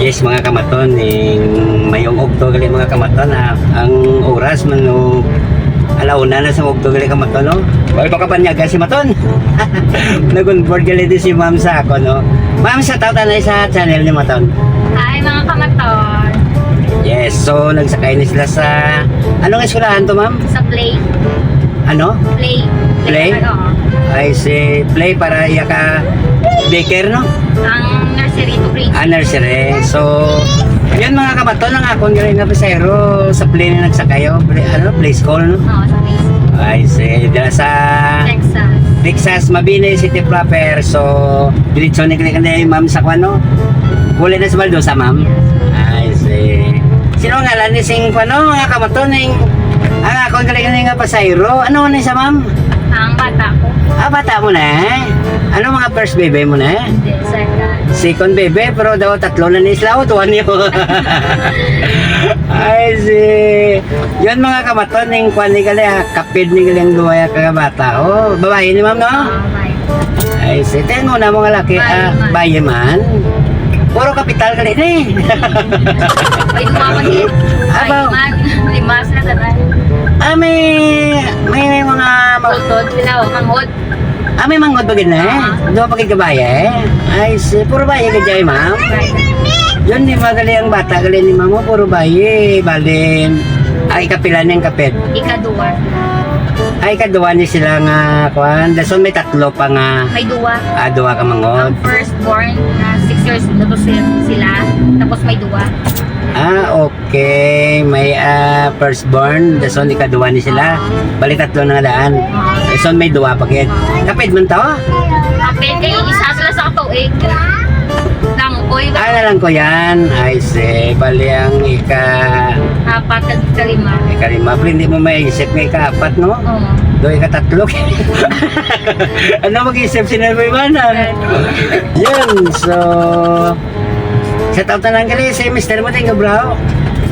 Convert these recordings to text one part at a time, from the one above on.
Yes mga kamaton, mayong ugto gali mga kamaton, ang oras man no alauna na sa ugto gali kamaton no. Oy baka panyaga si maton. Nag-onboard gali din si ma'am sa ako no. Ma'am, sa tanay sa channel ni maton. Hi mga kamaton. Yes, so nagsakay na sila sa anong eskwelahan to ma'am? Sa play. Ano? Play. Play? Oo. Ay si play para iya ka daycare no? Ang nursery to grade. Nursery. So, yun mga kamaton, ang akong galing na pasero sa plane na nagsakayo. Play school, no? Oo, sa place. Ay, dila sa Texas. Texas, Mabini City proper. So, diretso ni kanya yung ma'am sa kwano. Huli na sa Baldosa, ma'am. Ay, sino nga lang ni sing kwano, mga kamaton, ang akong galing nga pasero. Ano na sa ma'am? Ang bata ko. Bata mo na eh. Ano mga first baby mo na eh? Hindi, second. Second baby, pero daw tatlo na ni Islaw, tuwan niyo. Ay, yun mga kamaton, yung kwan ni gali, kapid ni gali ang duwaya kagabata. Oh, babae ni ma'am, no? Bye. Ay, tingnan mo na mga laki, baye man. Puro kapital gali ni. Ay, mamagit. Ay, Abaw. man. Limas na tanan. May mga... Tutod sila, o, manghod. May manghod ba gina eh? Doon pagig kabaye? Ay, puro baye ka dyan, ma'am. Yun, di magali ang bata, gali ni mama, puro baye, balin. Ay, kapilan yung kapit. Ikaduwa. Ay, kaduwa niya sila nga, kuhan. Dason may tatlo pa nga, May duwa. duwa ka manghod. Ang firstborn na 6 years old sila. Tapos may duwa. Okay. May firstborn, dason ikaduwa ni sila. Bali tatlo na daan. Dason may duwa pagit. Kapit man to? Kapit kayo, isa sila sa katuig. Langkoy ba? Na lang ko yan. Ay, bali ang Apat at kalima. ikalima. Pero hindi mo may isip ng ikaapat, no? Oo. Doon ikatatlo. Ano mag-isip sinabi ba na? Yun, so... Sa taon na lang gali, si Mr. mo tingin bro.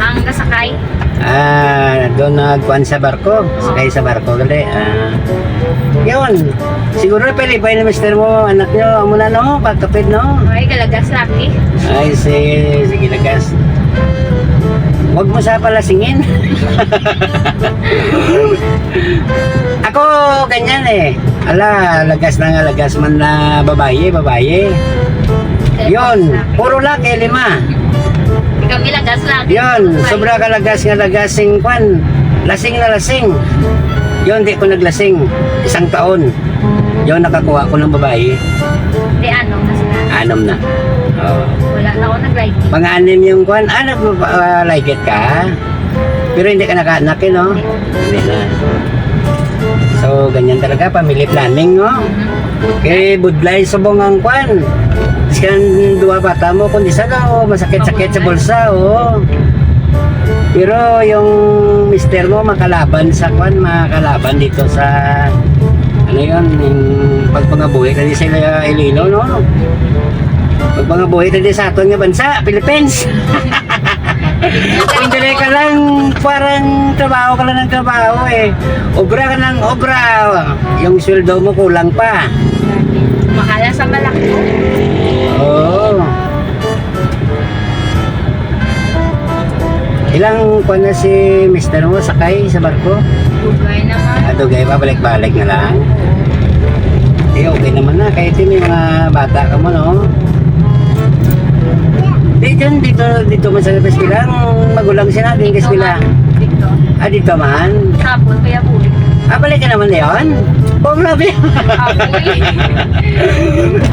Ang kasakay. Doon nagkuhan sa barko. Sakay sa barko gali. Yun. Siguro pilipay ni Mr. mo, anak nyo, muna no, pagkapit no. Ay, kalagas laki. Ay, sige lagas. Huwag mo sa palasingin. Ako, ganyan eh. Ala, lagas na nga, lagas man na babae. Yun, puro laki, 5. Ikaw gilagas laki. Yun, sobra ka lagas nga lagasing kwan. Lasing na lasing. Yun, di ko naglasing. 1 taon. Yun, nakakuha ko ng babae. Di ano na sila. 6 na. Oo. Wala na ako nag-like. Pang-anim yung kwan, like it ka. Pero hindi ka nakaanak eh, no? Hindi na. So, ganyan talaga, family planning, no? Kaya budlay subong ang kwan. Kasi duwa bata mo, kundi sa daw, masakit-sakit sa bulsa, oh. Pero yung mister mo makalaban sa kwan, makalaban dito sa ano yun, yung pagpangabuhi kasi sa Iloilo, no? Pagpangabuhi kasi sa aton nga bansa, Philippines. Kung dali ka lang, parang trabaho ka lang ng trabaho eh. Obra ka ng obra. Yung sweldo mo kulang pa. Mahala sa malaki. Oo. Ilang kuwan na si Mr. mo sakay sa barko? Dugay naman. Dugay pa, balik-balik na lang. Okay naman na, kahit yung mga bata ka mo, no? Dito man sa Kaspila, magulang siya natin Kaspila. Dito. Dito man? Sapon, kaya bulik. Balik ka naman na yun? Grabe. Apoy.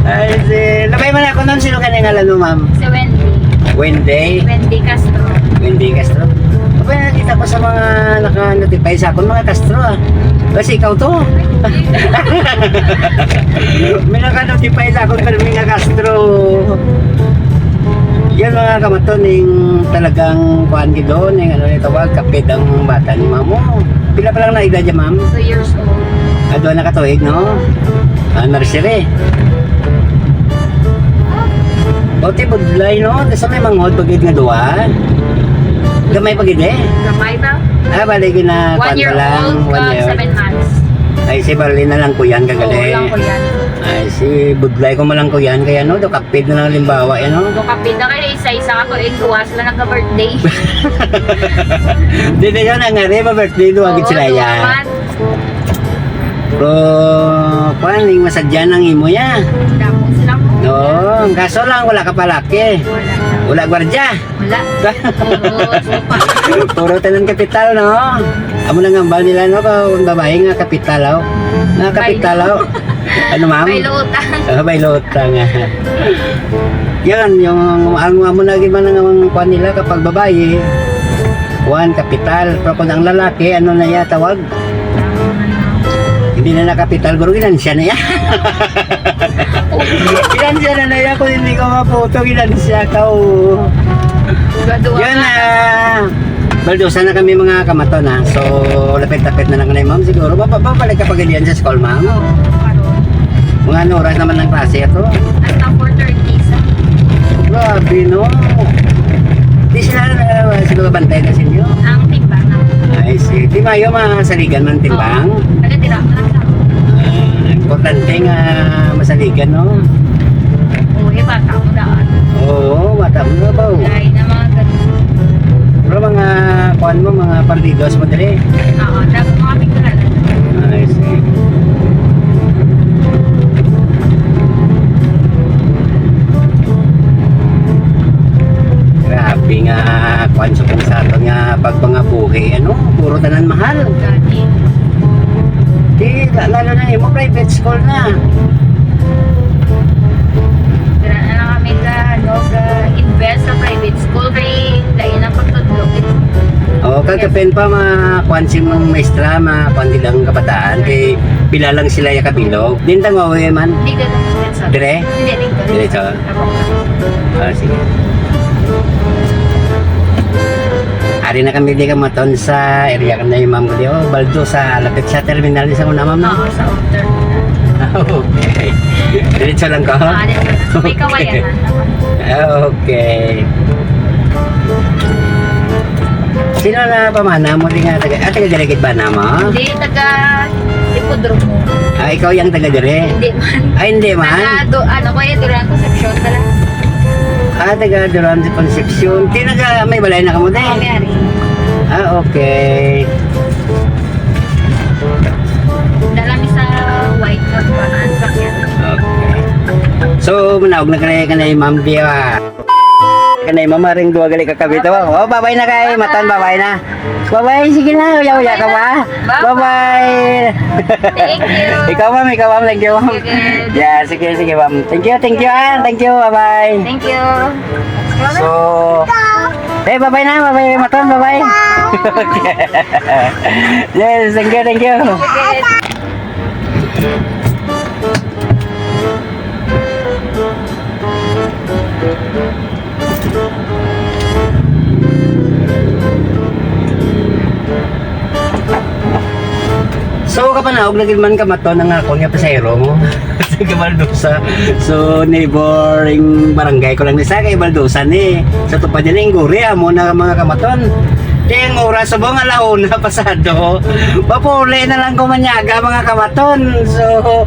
Ay, labay man ako nun, sino ka nangalan mo, ma'am? Si Wendy. Wendy? Wendy Castro. Wendy Castro? Kapag nakita ko sa mga naka-notify sa akin, mga Castro Kasi ikaw to. May naka-notify sa akin, pero mga Castro. Yan mga kamaton, yung talagang kuhan ki doon, yung ano nito wag, kapit ang bata ni mamo. Pila pa lang na edad niya, ma'am? 2 years old. Doon nakatuig, no? Nursery. Buti budlay, no? Kasi may manghod pagid nga duwa. Gamay pagid eh. Gamay ba? Balik na 1 kuwan year pa lang. old, 7 months. Ay, si Barley na lang ko yan, Oo, lang kagali. ko yan. Ay, si budlay ko malang ko yan. Kaya no, do kapid na lang limbawa yan no. Kung kapit na kayo, isa-isa ka ko, tuwa sila nagka-birthday. Dito yun, ang nga rin, birthday do, agad sila tuwa yan. man. Pero, paano yung masadyan ng imo ya? Damo sila mo. No, ang kaso lang, wala ka palaki. Wala. Wala gwardya. Wala. Oo, supa. Puro tanan kapital, no? Amo na ngambal nila, no? Kung babae nga kapital, oh. Nga kapital, oh. Ano, ma'am? May luutang. Bailota nga. Yan, yung ang mo na gimana ng kuan nila kapag babae, kuan kapital. Pero kung ang lalaki, ano na ya tawag? Hindi na nakapital, guro ginansya na ya. Ginansya na ya, kung hindi ko maputo, ginansya ka, oh. Gaduwa Yan nga. baldosa na kami mga kamaton ha. So, lapit-lapit na lang na ma'am. Siguro, babalik ka pa ganyan sa school, ma'am. Oo, karon. Mga ano oras naman ng klase ito. Hasta 4:30 sa. Grabe, no? Di sila siguro bantay na sa inyo. Ang timbangan. Ay, si Timayo, masaligan man timbang. Taga-tira ko lang lang. Importante nga masaligan, no? Uy, bata mo daan. Oo, mata mo na ba? Dahil na mga ganun. Pero mga kuan mo, mga partidos mo dali. Oo, dapat mga pictural. Ay, see. Grabe nga kuan sa kung sa ato nga pag mga buhi, ano, puro tanan mahal. Gani. Di, lalo na mo private school na. Tira na lang kami invest sa private school kay lain ang pagtudlog. O, kagapin pa mga kuan si mong maestra, mga kuan nilang kabataan, kay pila lang sila ya kabilog. Dintang mawi man. Hindi ganun din sa. Dire? Hindi, dito. Diretso? Sige. Ari na kami di kamaton sa area kan na yung ma'am ko di. Oh, baldo sa lapit sa terminal di sa muna ma'am. Oo, sa order. Okay. Diretso lang ko. Dito. So, may kawayan na. Okay. Sino na pamana mo di nga taga taga-dirigit ba na mo? Hindi, taga Ipodromo. Ikaw yung taga-dire? Hindi man. Ay, hindi man? Ano ko yung Duran Concepcion tala. Taga Durante Concepcion. Tinaga may balay na kamo Oo, din? may ari. Okay. Dalami sa white na paraan sakyan. Okay. So, manawag na kanay ma'am Dia. Kanay mama ring duwa gali ka kabito. Oh, babay na kay matan, babay na. Babay, sige na, uya ka ba? Bye-bye. Thank you. Ikaw ma'am, thank you ma'am. Sige. Yeah, sige ma'am. Thank you, thank you, bye-bye. Thank you. So, bye-bye na, bye-bye matan, bye-bye. Yes, thank you. Okay. So kapanaog lagi man kamato ng ako niya pasayro mo sa Baldosa. So neighboring barangay ko lang ni sa kay Baldosa ni. Sa tupad niya ng guri mo na mga kamaton. Ting oras sa buong alauna pasado. Papuli na lang kumanyaga mga kamaton. So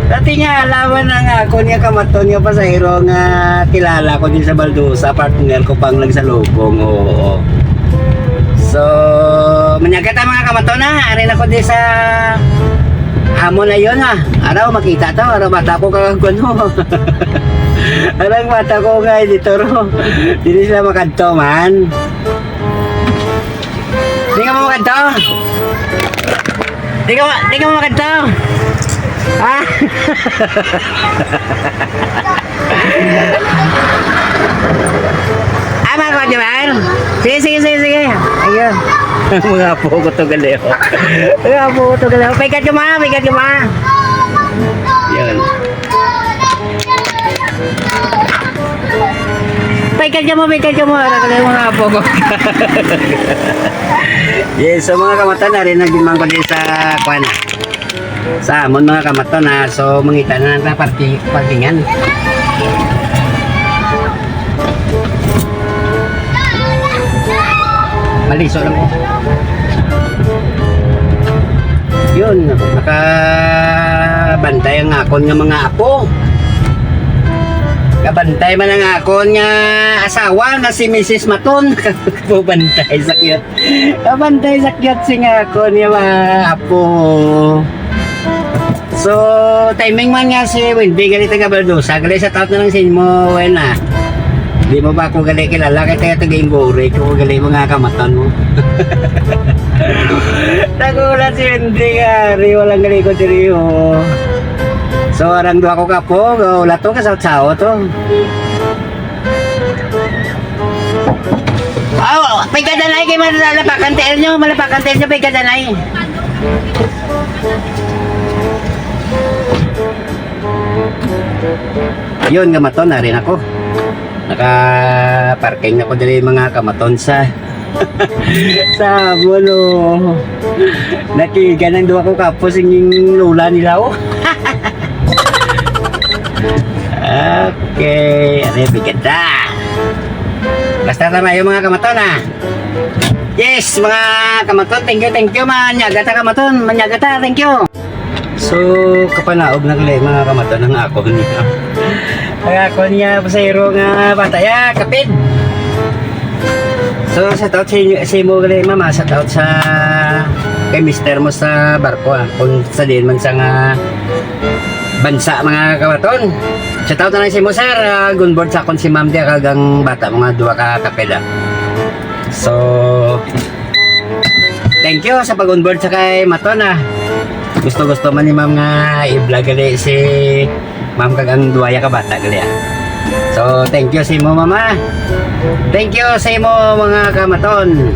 dati nga alaman na nga ako niya kamaton niya pasayro nga kilala ko din sa Baldosa, partner ko pang nagsalubong. Oo. So, manyagat ang mga kamato na. Arin ako di sa amo na yun ha. Araw makita to. Araw bata ko kagaguno. Araw bata ko nga dito ro. Hindi sila makanto man. Di ka mo makanto? Di ka mo makanto? Ha? Ama ko, Jaman. Sige. Ayun. Mga po ko to galeo. Paikat ka ma. Yun. Paikat ka mo. Galeo mga po ko. Yes, so mga kamatan na rin nagdimang ko din sa kwan. Sa amon mga kamatan na. So, mangita na ng parkingan. Maliso lang po. Yun, kabantay ang akon nga mga apo. Kabantay man ang akon nga asawa na si Mrs. Maton. Kabantay sakyat. Kabantay sakyat si nga akon nga mga apo. So, timing man nga si Wendy gali taga Baldosa, gali sa taot na lang sin mo, wena. Di mo ba ako gali kilala, kaya taga Ingore, kung gali mga kamatan mo. Nagulat si Wendy nga, walang gali ko diri oh. So, arang doa ko kapo, wala to, kasaw-saw to. Oh, pay kadanay kay malapakan tail nyo, pay kadanay. Yun, kamaton na rin ako. Naka-parking ako dali mga kamaton sa sa bulo. Nakiga ng duwa ko kapos yung lula nila oh. Okay, ano yung bigat na. Basta tama yung mga kamaton ah. Yes, mga kamaton, thank you, manyagata kamaton, manyagata, thank you. So, kapanaog na gali mga kamaton ng ako niya. Ang ako niya, pasayro nga bata ya, kapit. So, sa taot si mo gali mama, sa taot sa kay mister mo sa barko ah. Kung sa din man sa nga bansa mga kamaton. Sa taot na lang si mo sir, gunboard sa akon si ma'am diya kagang bata mga duwa ka kapit ah. So, thank you sa pag-onboard sa kay Maton ah. Gusto man ni ma'am nga i-vlog gali si ma'am kagang duwaya ka bata gali ah. So thank you sa imo mama. Thank you sa imo mga kamaton.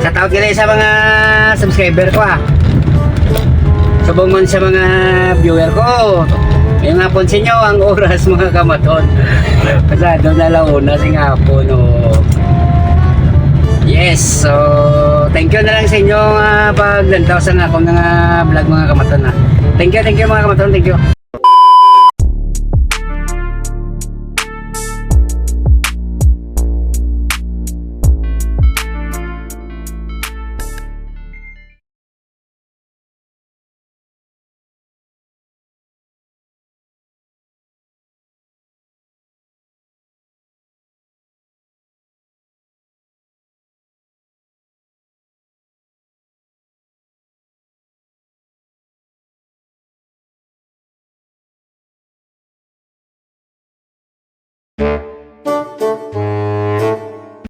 Sa taot gali sa mga subscriber ko ah. Subong man sa mga viewer ko. Yung hapon sa inyo ang oras mga kamaton. Pasado na launa sing hapon oh. Yes, so thank you na lang sa inyo paglantaw sa akong mga vlog mga kamaton ha. Thank you mga kamaton, thank you.